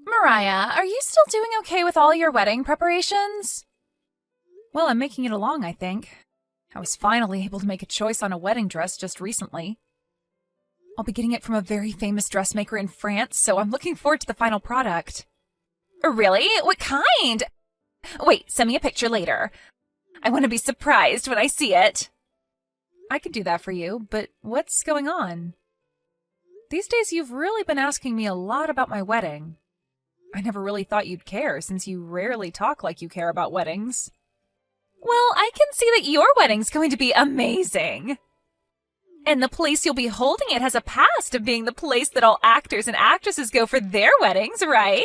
Mariah, are you still doing okay with all your wedding preparations? Well, I'm making it along, I think. I was finally able to make a choice on a wedding dress just recently. I'll be getting it from a very famous dressmaker in France, so I'm looking forward to the final product. Really? What kind? Wait, send me a picture later. I want to be surprised when I see it. I could do that for you, but what's going on? These days you've really been asking me a lot about my wedding. I never really thought you'd care, since you rarely talk like you care about weddings. Well, I can see that your wedding's going to be amazing. And the place you'll be holding it has a past of being the place that all actors and actresses go for their weddings, right?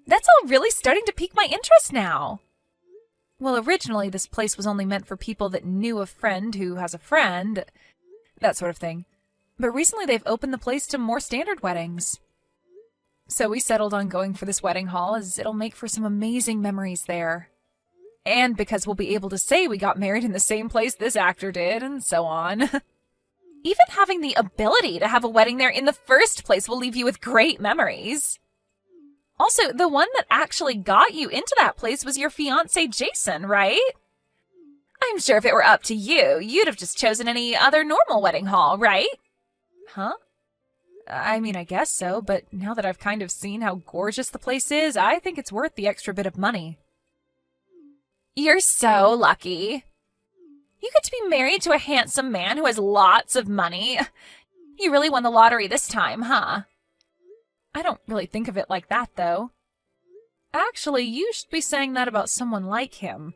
That's all really starting to pique my interest now. Well, originally this place was only meant for people that knew a friend who has a friend, that sort of thing. But recently they've opened the place to more standard weddings. So we settled on going for this wedding hall as it'll make for some amazing memories there. And because we'll be able to say we got married in the same place this actor did, and so on. Even having the ability to have a wedding there in the first place will leave you with great memories. Also, the one that actually got you into that place was your fiancé, Jason, right? I'm sure if it were up to you, you'd have just chosen any other normal wedding hall, right? Huh? I mean, I guess so, but now that I've kind of seen how gorgeous the place is, I think it's worth the extra bit of money. You're so lucky. You get to be married to a handsome man who has lots of money. You really won the lottery this time, huh? I don't really think of it like that, though. Actually, you should be saying that about someone like him.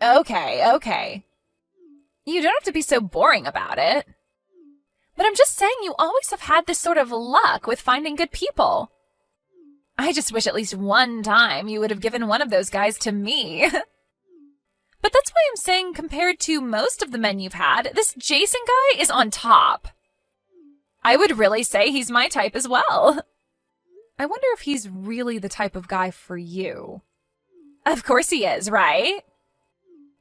Okay. You don't have to be so boring about it. But I'm just saying you always have had this sort of luck with finding good people. I just wish at least one time you would have given one of those guys to me. But that's why I'm saying compared to most of the men you've had, this Jason guy is on top. I would really say he's my type as well. I wonder if he's really the type of guy for you. Of course he is, right?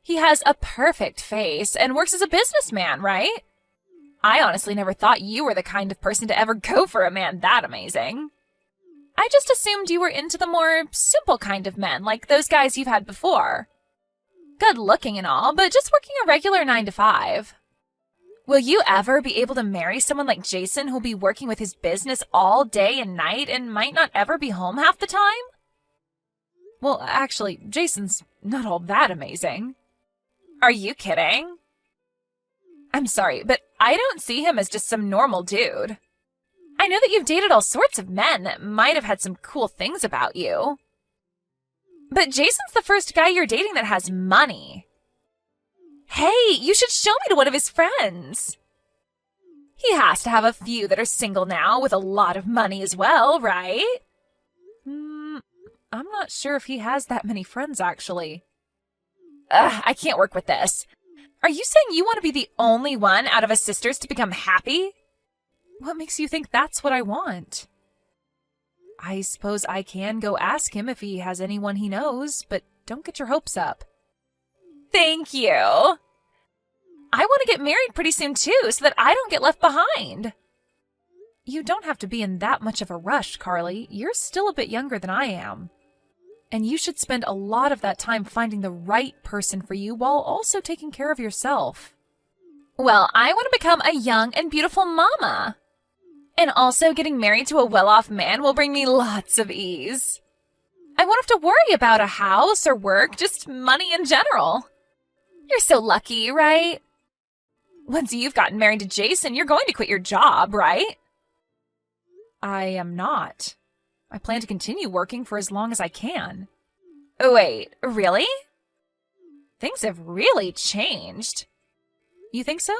He has a perfect face and works as a businessman, right? I honestly never thought you were the kind of person to ever go for a man that amazing. I just assumed you were into the more simple kind of men, like those guys you've had before. Good looking and all, but just working a regular 9 to 5. Will you ever be able to marry someone like Jason who'll be working with his business all day and night and might not ever be home half the time? Well, actually, Jason's not all that amazing. Are you kidding? I'm sorry, but I don't see him as just some normal dude. I know that you've dated all sorts of men that might have had some cool things about you. But Jason's the first guy you're dating that has money. Hey, you should show me to one of his friends. He has to have a few that are single now with a lot of money as well, right? I'm not sure if he has that many friends, actually. I can't work with this. Are you saying you want to be the only one out of us sisters to become happy? What makes you think that's what I want? I suppose I can go ask him if he has anyone he knows, but don't get your hopes up. Thank you. I want to get married pretty soon too, so that I don't get left behind. You don't have to be in that much of a rush, Carly. You're still a bit younger than I am. And you should spend a lot of that time finding the right person for you while also taking care of yourself. Well, I want to become a young and beautiful mama. And also getting married to a well-off man will bring me lots of ease. I won't have to worry about a house or work, just money in general. You're so lucky, right? Once you've gotten married to Jason, you're going to quit your job, right? I am not. I plan to continue working for as long as I can. Wait, really? Things have really changed. You think so?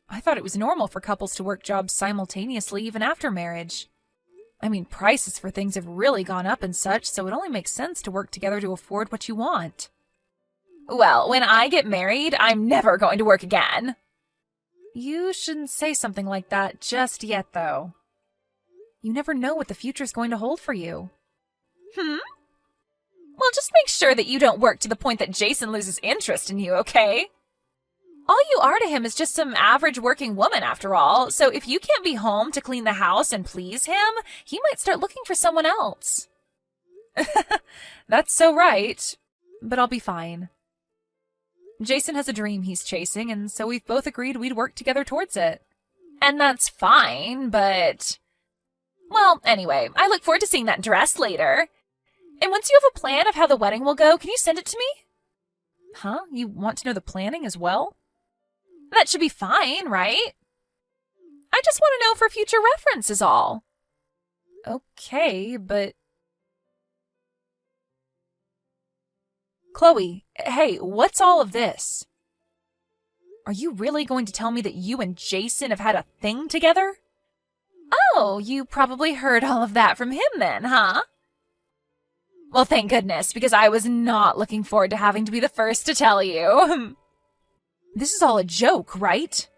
I thought it was normal for couples to work jobs simultaneously even after marriage. I mean, prices for things have really gone up and such, so it only makes sense to work together to afford what you want. Well, when I get married, I'm never going to work again. You shouldn't say something like that just yet, though. You never know what the future's going to hold for you. Well, just make sure that you don't work to the point that Jason loses interest in you, okay? All you are to him is just some average working woman, after all, so if you can't be home to clean the house and please him, he might start looking for someone else. That's so right, but I'll be fine. Jason has a dream he's chasing, and so we've both agreed we'd work together towards it. And that's fine, but... Well, anyway, I look forward to seeing that dress later. And once you have a plan of how the wedding will go, can you send it to me? Huh? You want to know the planning as well? That should be fine, right? I just want to know for future reference is all. Okay, but... Chloe, hey, what's all of this? Are you really going to tell me that you and Jason have had a thing together? Oh, you probably heard all of that from him then, huh? Well, thank goodness, because I was not looking forward to having to be the first to tell you. This is all a joke, right?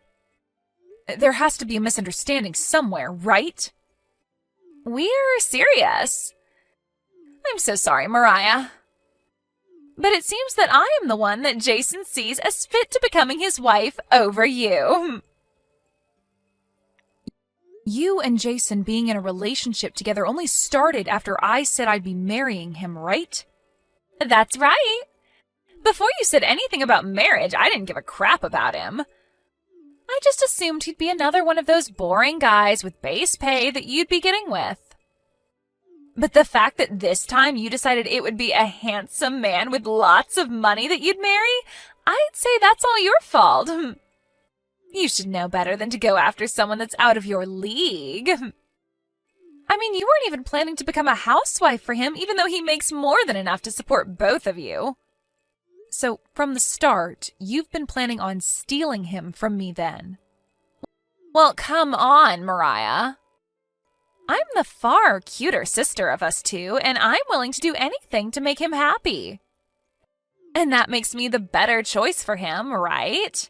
There has to be a misunderstanding somewhere, right? We're serious. I'm so sorry, Mariah. But it seems that I am the one that Jason sees as fit to becoming his wife over you. You and Jason being in a relationship together only started after I said I'd be marrying him, right? That's right. Before you said anything about marriage, I didn't give a crap about him. I just assumed he'd be another one of those boring guys with base pay that you'd be getting with. But the fact that this time you decided it would be a handsome man with lots of money that you'd marry, I'd say that's all your fault. You should know better than to go after someone that's out of your league. I mean, you weren't even planning to become a housewife for him, even though he makes more than enough to support both of you. So, from the start, you've been planning on stealing him from me then. Well, come on, Mariah. I'm the far cuter sister of us two, and I'm willing to do anything to make him happy. And that makes me the better choice for him, right?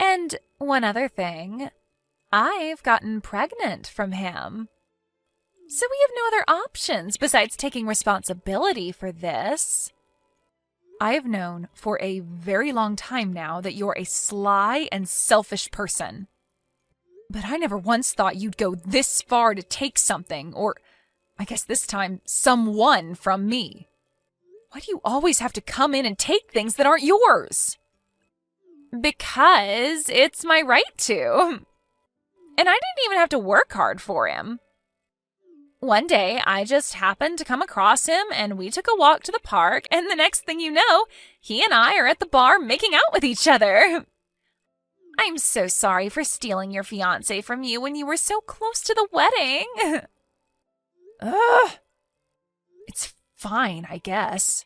And one other thing, I've gotten pregnant from him. So we have no other options besides taking responsibility for this. I have known for a very long time now that you're a sly and selfish person. But I never once thought you'd go this far to take something, or I guess this time, someone from me. Why do you always have to come in and take things that aren't yours? Because it's my right to. And I didn't even have to work hard for him. One day, I just happened to come across him, and we took a walk to the park, and the next thing you know, he and I are at the bar making out with each other. I'm so sorry for stealing your fiancé from you when you were so close to the wedding. Ugh. It's fine, I guess.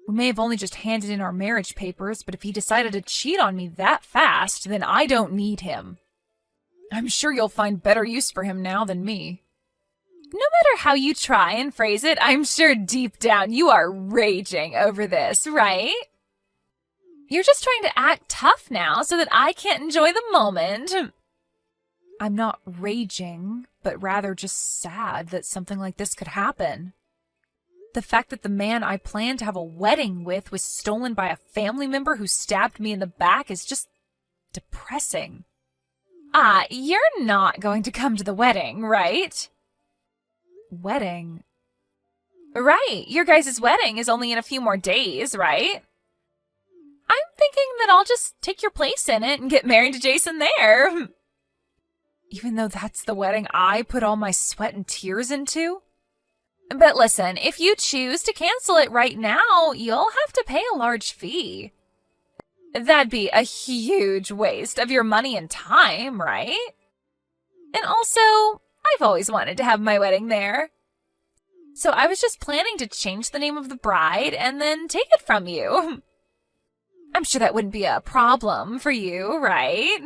We may have only just handed in our marriage papers, but if he decided to cheat on me that fast, then I don't need him. I'm sure you'll find better use for him now than me. No matter how you try and phrase it, I'm sure deep down you are raging over this, right? You're just trying to act tough now so that I can't enjoy the moment. I'm not raging, but rather just sad that something like this could happen. The fact that the man I planned to have a wedding with was stolen by a family member who stabbed me in the back is just depressing. You're not going to come to the wedding, right? Wedding? Right, your guys' wedding is only in a few more days, right? I'm thinking that I'll just take your place in it and get married to Jason there. Even though that's the wedding I put all my sweat and tears into? But listen, if you choose to cancel it right now, you'll have to pay a large fee. That'd be a huge waste of your money and time, right? And also, I've always wanted to have my wedding there. So I was just planning to change the name of the bride and then take it from you. I'm sure that wouldn't be a problem for you, right?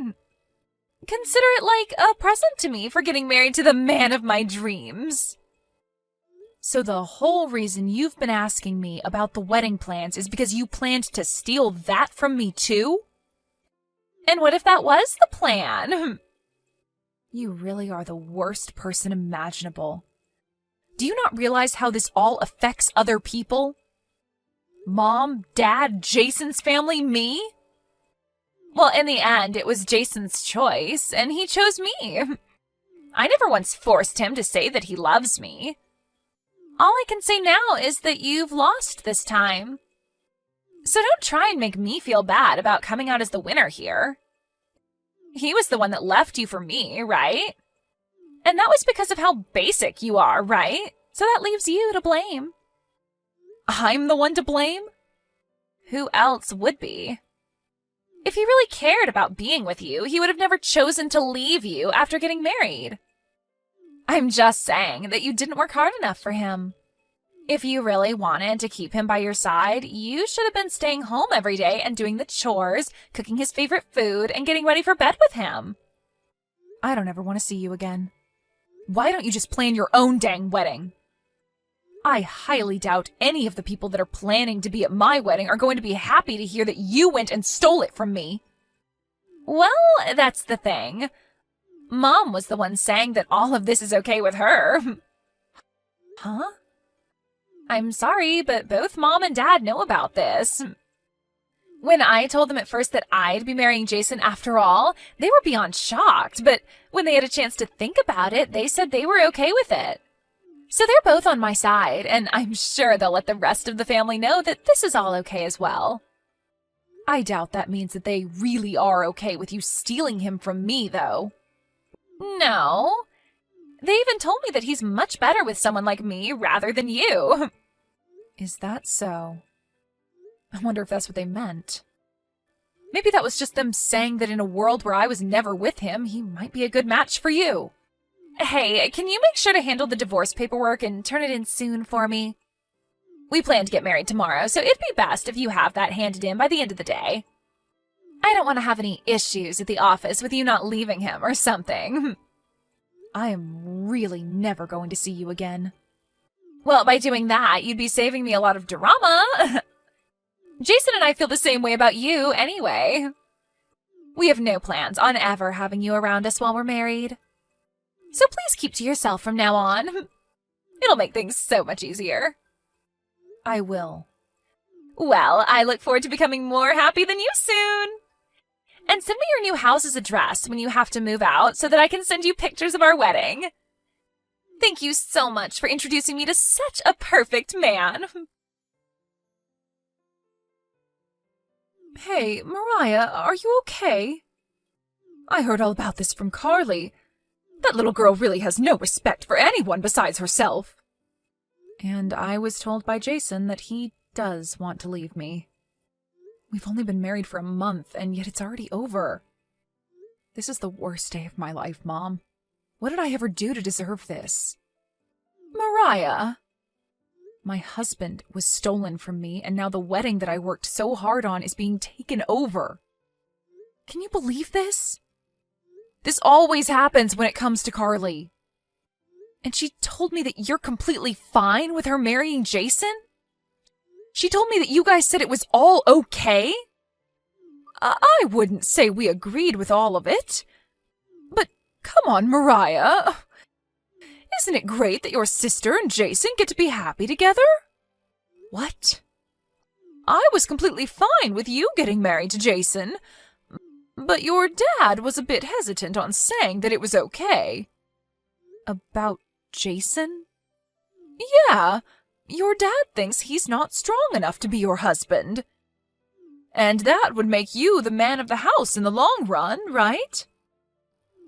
Consider it like a present to me for getting married to the man of my dreams. So the whole reason you've been asking me about the wedding plans is because you planned to steal that from me too? And what if that was the plan? You really are the worst person imaginable. Do you not realize how this all affects other people? Mom, Dad, Jason's family, me? Well, in the end, it was Jason's choice, and he chose me. I never once forced him to say that he loves me. All I can say now is that you've lost this time. So don't try and make me feel bad about coming out as the winner here. He was the one that left you for me, right? And that was because of how basic you are, right? So that leaves you to blame. I'm the one to blame? Who else would be? If he really cared about being with you, he would have never chosen to leave you after getting married. I'm just saying that you didn't work hard enough for him. If you really wanted to keep him by your side, you should have been staying home every day and doing the chores, cooking his favorite food, and getting ready for bed with him. I don't ever want to see you again. Why don't you just plan your own dang wedding? I highly doubt any of the people that are planning to be at my wedding are going to be happy to hear that you went and stole it from me. Well, that's the thing. Mom was the one saying that all of this is okay with her. Huh? I'm sorry, but both Mom and Dad know about this. When I told them at first that I'd be marrying Jason after all, they were beyond shocked, but when they had a chance to think about it, they said they were okay with it. So they're both on my side, and I'm sure they'll let the rest of the family know that this is all okay as well. I doubt that means that they really are okay with you stealing him from me, though. No. They even told me that he's much better with someone like me rather than you. Is that so? I wonder if that's what they meant. Maybe that was just them saying that in a world where I was never with him, he might be a good match for you. Hey, can you make sure to handle the divorce paperwork and turn it in soon for me? We plan to get married tomorrow, so it'd be best if you have that handed in by the end of the day. I don't want to have any issues at the office with you not leaving him or something. I am really never going to see you again. Well, by doing that, you'd be saving me a lot of drama. Jason and I feel the same way about you anyway. We have no plans on ever having you around us while we're married. So please keep to yourself from now on. It'll make things so much easier. I will. Well, I look forward to becoming more happy than you soon. And send me your new house's address when you have to move out so that I can send you pictures of our wedding. Thank you so much for introducing me to such a perfect man. Hey, Mariah, are you okay? I heard all about this from Carly. That little girl really has no respect for anyone besides herself. And I was told by Jason that he does want to leave me. We've only been married for a month, and yet it's already over. This is the worst day of my life, Mom. What did I ever do to deserve this? Mariah! My husband was stolen from me, and now the wedding that I worked so hard on is being taken over. Can you believe this? This always happens when it comes to Carly. And she told me that you're completely fine with her marrying Jason? She told me that you guys said it was all okay? I wouldn't say we agreed with all of it. But come on, Mariah. Isn't it great that your sister and Jason get to be happy together? What? I was completely fine with you getting married to Jason, but your dad was a bit hesitant on saying that it was okay. About Jason? Yeah. Your dad thinks he's not strong enough to be your husband. And that would make you the man of the house in the long run, right?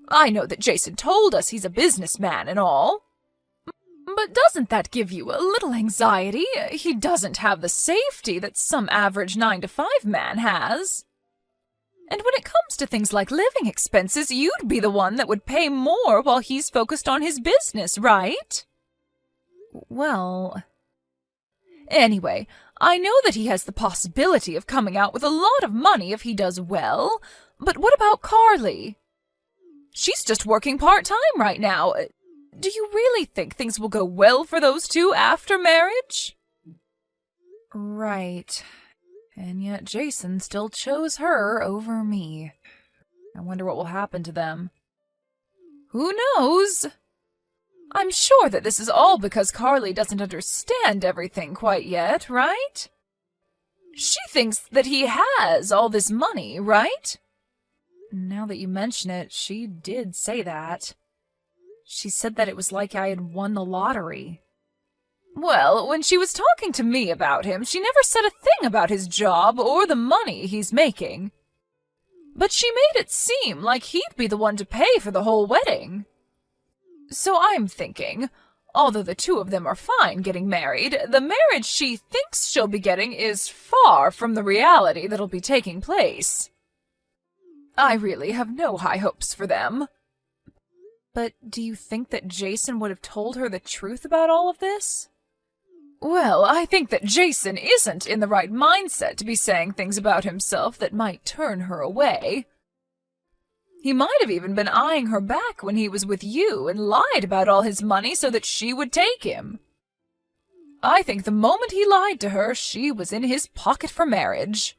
I know that Jason told us he's a businessman and all. But doesn't that give you a little anxiety? He doesn't have the safety that some average 9-to-5 man has. And when it comes to things like living expenses, you'd be the one that would pay more while he's focused on his business, right? Well... Anyway, I know that he has the possibility of coming out with a lot of money if he does well, but what about Carly? She's just working part-time right now. Do you really think things will go well for those two after marriage? Right. And yet Jason still chose her over me. I wonder what will happen to them. Who knows? I'm sure that this is all because Carly doesn't understand everything quite yet, right? She thinks that he has all this money, right? Now that you mention it, she did say that. She said that it was like I had won the lottery. Well, when she was talking to me about him, she never said a thing about his job or the money he's making. But she made it seem like he'd be the one to pay for the whole wedding. So I'm thinking, although the two of them are fine getting married, the marriage she thinks she'll be getting is far from the reality that'll be taking place. I really have no high hopes for them. But do you think that Jason would have told her the truth about all of this? Well, I think that Jason isn't in the right mindset to be saying things about himself that might turn her away. He might have even been eyeing her back when he was with you and lied about all his money so that she would take him. I think the moment he lied to her, she was in his pocket for marriage.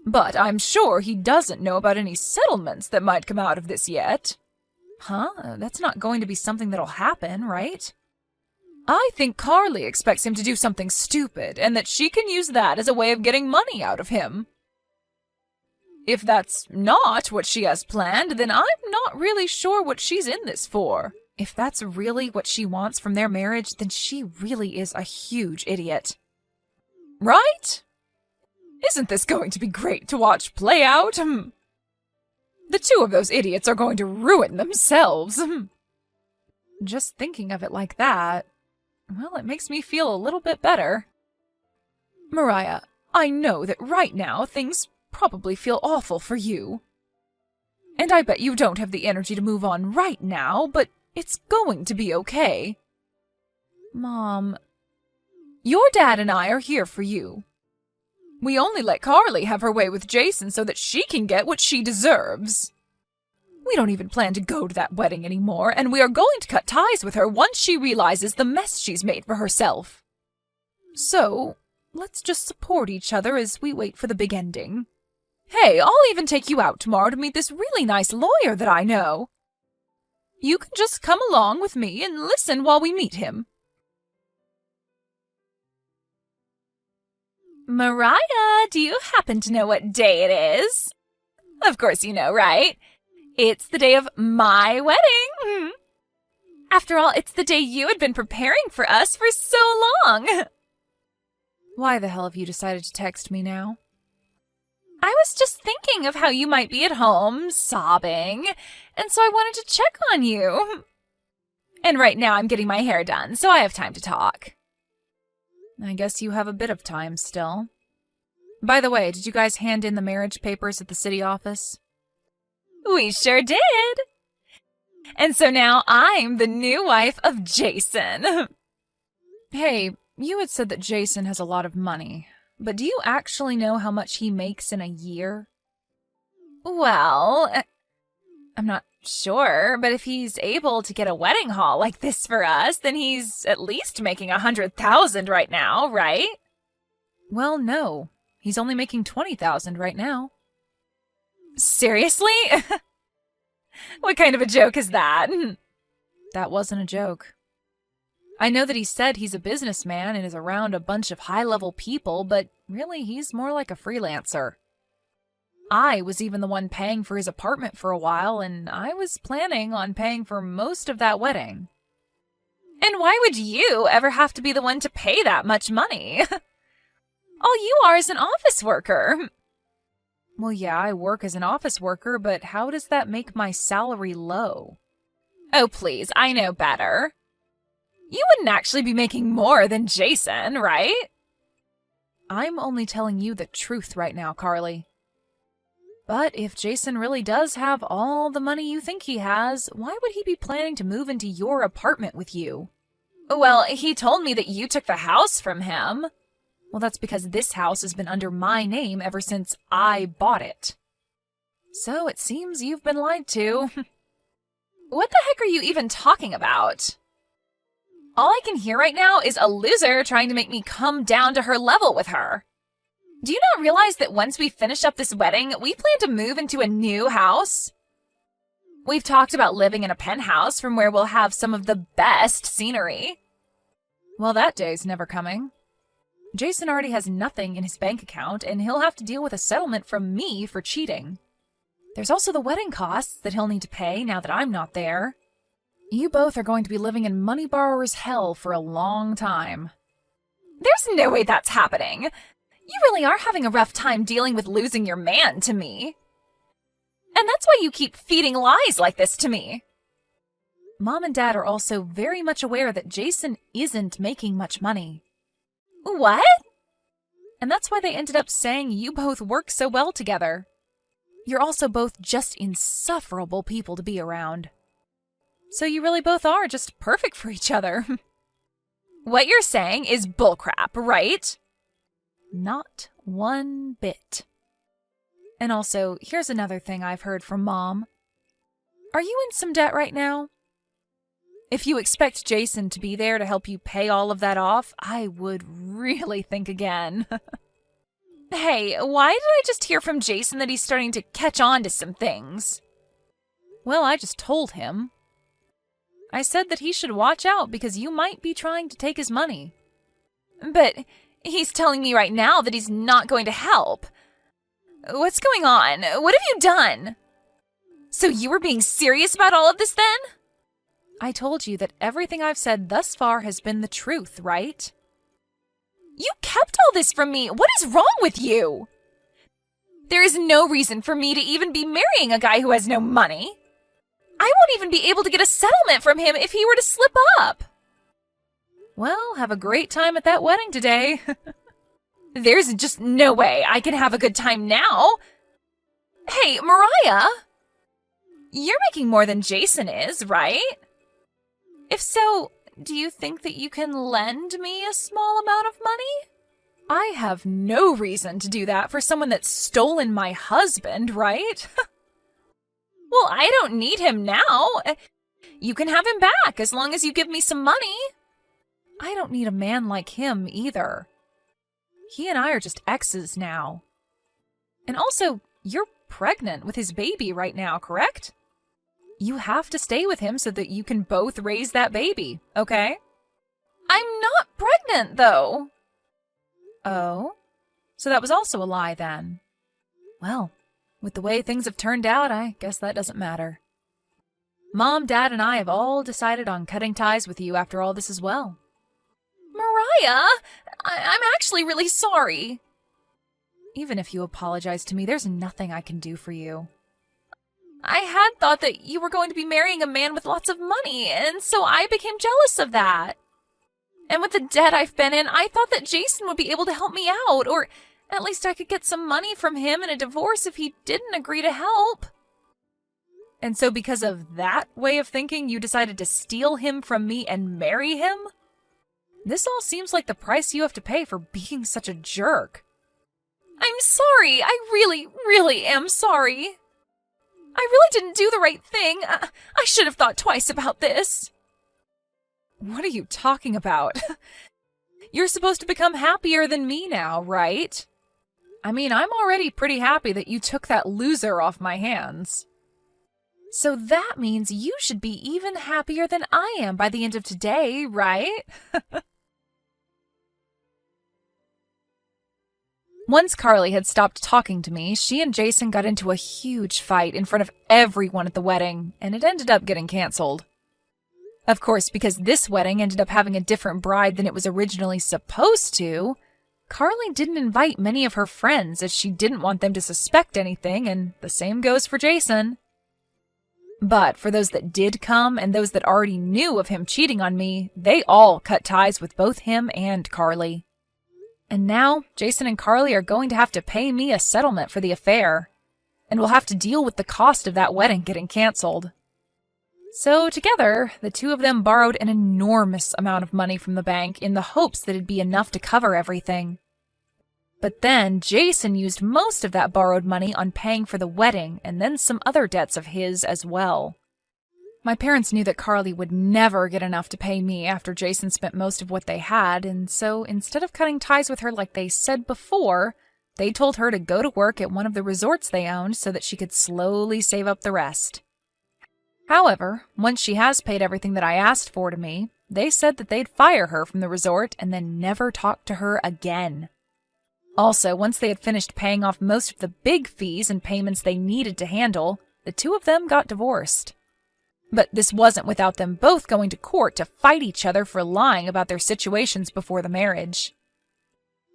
But I'm sure he doesn't know about any settlements that might come out of this yet. Huh? That's not going to be something that'll happen, right? I think Carly expects him to do something stupid, and that she can use that as a way of getting money out of him. If that's not what she has planned, then I'm not really sure what she's in this for. If that's really what she wants from their marriage, then she really is a huge idiot. Right? Isn't this going to be great to watch play out? The two of those idiots are going to ruin themselves. Just thinking of it like that, well, it makes me feel a little bit better. Mariah, I know that right now things probably feel awful for you. And I bet you don't have the energy to move on right now, but it's going to be okay. Mom, your dad and I are here for you. We only let Carly have her way with Jason so that she can get what she deserves. We don't even plan to go to that wedding anymore, and we are going to cut ties with her once she realizes the mess she's made for herself. So, let's just support each other as we wait for the big ending. Hey, I'll even take you out tomorrow to meet this really nice lawyer that I know. You can just come along with me and listen while we meet him. Mariah, do you happen to know what day it is? Of course you know, right? It's the day of my wedding. After all, it's the day you had been preparing for us for so long. Why the hell have you decided to text me now? I was just thinking of how you might be at home, sobbing, and so I wanted to check on you. And right now I'm getting my hair done, so I have time to talk. I guess you have a bit of time still. By the way, did you guys hand in the marriage papers at the city office? We sure did. And so now I'm the new wife of Jason. Hey, you had said that Jason has a lot of money, but do you actually know how much he makes in a year? Well, I'm not sure, but if he's able to get a wedding hall like this for us, then he's at least making $100,000 right now, right? Well, no. He's only making $20,000 right now. Seriously? What kind of a joke is that? That wasn't a joke. I know that he said he's a businessman and is around a bunch of high-level people, but really he's more like a freelancer. I was even the one paying for his apartment for a while, and I was planning on paying for most of that wedding. And why would you ever have to be the one to pay that much money? All you are is an office worker. Well, yeah, I work as an office worker, but how does that make my salary low? Oh, please, I know better. You wouldn't actually be making more than Jason, right? I'm only telling you the truth right now, Carly. But if Jason really does have all the money you think he has, why would he be planning to move into your apartment with you? Well, he told me that you took the house from him. Well, that's because this house has been under my name ever since I bought it. So it seems you've been lied to. What the heck are you even talking about? All I can hear right now is a loser trying to make me come down to her level with her. Do you not realize that once we finish up this wedding, we plan to move into a new house? We've talked about living in a penthouse from where we'll have some of the best scenery. Well, that day's never coming. Jason already has nothing in his bank account, and he'll have to deal with a settlement from me for cheating. There's also the wedding costs that he'll need to pay now that I'm not there. You both are going to be living in money borrower's hell for a long time. There's no way that's happening. You really are having a rough time dealing with losing your man to me. And that's why you keep feeding lies like this to me. Mom and Dad are also very much aware that Jason isn't making much money. What? And that's why they ended up saying you both work so well together. You're also both just insufferable people to be around. So you really both are just perfect for each other. What you're saying is bullcrap, right? Not one bit. And also, here's another thing I've heard from Mom. Are you in some debt right now? If you expect Jason to be there to help you pay all of that off, I would really think again. Hey, why did I just hear from Jason that he's starting to catch on to some things? Well, I just told him. I said that he should watch out because you might be trying to take his money. But he's telling me right now that he's not going to help. What's going on? What have you done? So you were being serious about all of this then? I told you that everything I've said thus far has been the truth, right? You kept all this from me. What is wrong with you? There is no reason for me to even be marrying a guy who has no money. I won't even be able to get a settlement from him if he were to slip up. Well, have a great time at that wedding today. There's just no way I can have a good time now. Hey, Mariah! You're making more than Jason is, right? If so, do you think that you can lend me a small amount of money? I have no reason to do that for someone that's stolen my husband, right? Well, I don't need him now. You can have him back as long as you give me some money. I don't need a man like him either. He and I are just exes now. And also, you're pregnant with his baby right now, correct? You have to stay with him so that you can both raise that baby, okay? I'm not pregnant, though. Oh? So that was also a lie, then. Well, with the way things have turned out, I guess that doesn't matter. Mom, Dad, and I have all decided on cutting ties with you after all this as well. Mariah, I'm actually really sorry. Even if you apologize to me, there's nothing I can do for you. I had thought that you were going to be marrying a man with lots of money, and so I became jealous of that. And with the debt I've been in, I thought that Jason would be able to help me out, or at least I could get some money from him in a divorce if he didn't agree to help. And so because of that way of thinking, you decided to steal him from me and marry him? This all seems like the price you have to pay for being such a jerk. I'm sorry. I really, really am sorry. I really didn't do the right thing. I should have thought twice about this. What are you talking about? You're supposed to become happier than me now, right? I mean, I'm already pretty happy that you took that loser off my hands. So that means you should be even happier than I am by the end of today, right? Once Carly had stopped talking to me, she and Jason got into a huge fight in front of everyone at the wedding, and it ended up getting canceled. Of course, because this wedding ended up having a different bride than it was originally supposed to, Carly didn't invite many of her friends as she didn't want them to suspect anything, and the same goes for Jason. But for those that did come and those that already knew of him cheating on me, they all cut ties with both him and Carly. And now, Jason and Carly are going to have to pay me a settlement for the affair, and will have to deal with the cost of that wedding getting canceled. So together, the two of them borrowed an enormous amount of money from the bank in the hopes that it'd be enough to cover everything. But then Jason used most of that borrowed money on paying for the wedding and then some other debts of his as well. My parents knew that Carly would never get enough to pay me after Jason spent most of what they had, and so instead of cutting ties with her like they said before, they told her to go to work at one of the resorts they owned so that she could slowly save up the rest. However, once she has paid everything that I asked for to me, they said that they'd fire her from the resort and then never talk to her again. Also, once they had finished paying off most of the big fees and payments they needed to handle, the two of them got divorced. But this wasn't without them both going to court to fight each other for lying about their situations before the marriage.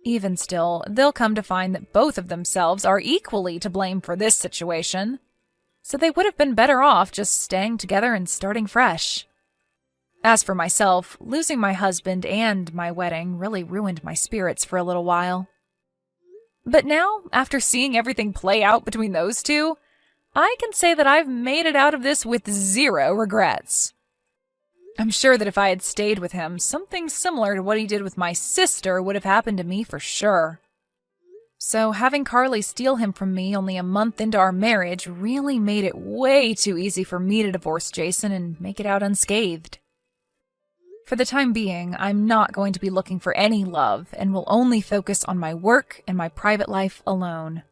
Even still, they'll come to find that both of themselves are equally to blame for this situation, so they would have been better off just staying together and starting fresh. As for myself, losing my husband and my wedding really ruined my spirits for a little while. But now, after seeing everything play out between those two, I can say that I've made it out of this with zero regrets. I'm sure that if I had stayed with him, something similar to what he did with my sister would have happened to me for sure. So having Carly steal him from me only a month into our marriage really made it way too easy for me to divorce Jason and make it out unscathed. For the time being, I'm not going to be looking for any love and will only focus on my work and my private life alone.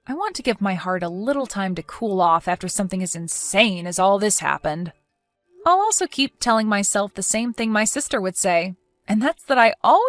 I want to give my heart a little time to cool off after something as insane as all this happened. I'll also keep telling myself the same thing my sister would say, and that's that I always